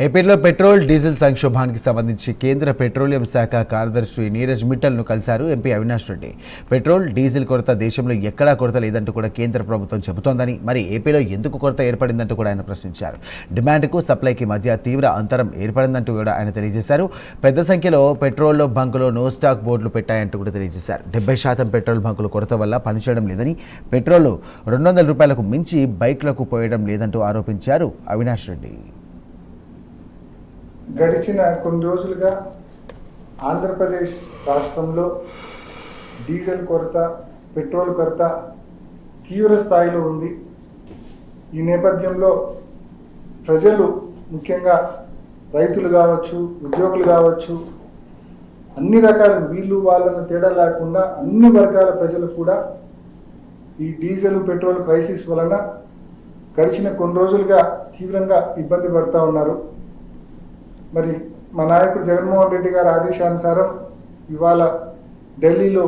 ఏపీలో petrol diesel సంక్షోభానికి సంబంధించి కేంద్ర పెట్రోలియం శాఖ కార్యదర్శి నీరజ్ మిట్టల్ను కలిశారు MP Avinash Reddy. Petrol diesel కొరత దేశంలో ఎక్కడా కొరత లేదంటూ కూడా కేంద్ర ప్రభుత్వం చెబుతోందని, మరి ఏపీలో ఎందుకు కొరత ఏర్పడిందంటూ కూడా ఆయన ప్రశ్నించారు. డిమాండ్కు సప్లైకి మధ్య తీవ్ర అంతరం ఏర్పడిందంటూ కూడా ఆయన తెలియజేశారు. పెద్ద సంఖ్యలో పెట్రోల్ బంకులో నో స్టాక్ బోర్డులు పెట్టాయంటూ కూడా తెలియజేశారు. 70% పెట్రోల్ బంకుల కొరత వల్ల పనిచేయడం లేదని, పెట్రోల్ ₹200 మించి బైక్లకు పోయడం లేదంటూ ఆరోపించారు అవినాష్ రెడ్డి. గడిచిన కొన్ని రోజులుగా ఆంధ్రప్రదేశ్ రాష్ట్రంలో డీజిల్ కొరత, పెట్రోల్ కొరత తీవ్ర స్థాయిలో ఉంది. ఈ నేపథ్యంలో ప్రజలు, ముఖ్యంగా రైతులు కావచ్చు, ఉద్యోగులు కావచ్చు, అన్ని రకాల వీళ్ళు వాళ్ళని తేడా లేకుండా అన్ని వర్గాల ప్రజలు కూడా ఈ డీజిల్ పెట్రోల్ క్రైసిస్ వలన గడిచిన కొన్ని రోజులుగా తీవ్రంగా ఇబ్బంది పడుతూ ఉన్నారు. మరి మా నాయకుడు జగన్మోహన్ రెడ్డి గారి ఆదేశానుసారం ఇవాళ ఢిల్లీలో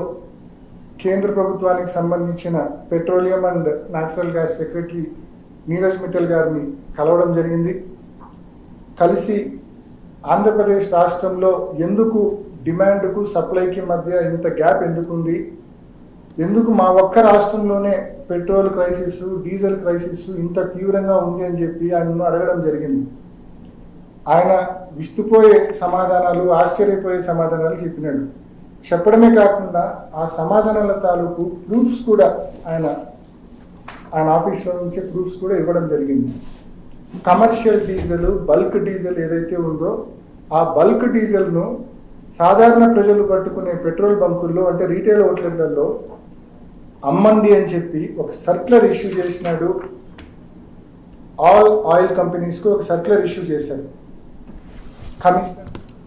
కేంద్ర ప్రభుత్వానికి సంబంధించిన petroleum and natural gas secretary Neeraj Mittal గారిని కలవడం జరిగింది. కలిసి ఆంధ్రప్రదేశ్ రాష్ట్రంలో ఎందుకు డిమాండ్కు సప్లైకి మధ్య ఇంత గ్యాప్ ఎందుకుంది, ఎందుకు మా ఒక్క రాష్ట్రంలోనే పెట్రోల్ క్రైసిస్, డీజిల్ క్రైసిస్ ఇంత తీవ్రంగా ఉంది అని చెప్పి ఆయనను అడగడం జరిగింది. ఆయన విస్తుపోయే సమాధానాలు, ఆశ్చర్యపోయే సమాధానాలు చెప్పినాడు. చెప్పడమే కాకుండా ఆ సమాధానాల తాలూకు ప్రూఫ్స్ కూడా ఆయన ఆఫీస్లో నుంచి ప్రూఫ్స్ కూడా ఇవ్వడం జరిగింది. కమర్షియల్ డీజిల్, బల్క్ డీజిల్ ఏదైతే ఉందో ఆ బల్క్ డీజిల్ను సాధారణ ప్రజలు పట్టుకునే పెట్రోల్ బంకుల్లో, అంటే రీటైల్ అవుట్లెట్లలో అమ్మండి అని చెప్పి ఒక సర్క్యులర్ ఇష్యూ చేసినాడు. ఆల్ ఆయిల్ కంపెనీస్కు ఒక సర్క్యులర్ ఇష్యూ చేశారు కమిషనర్.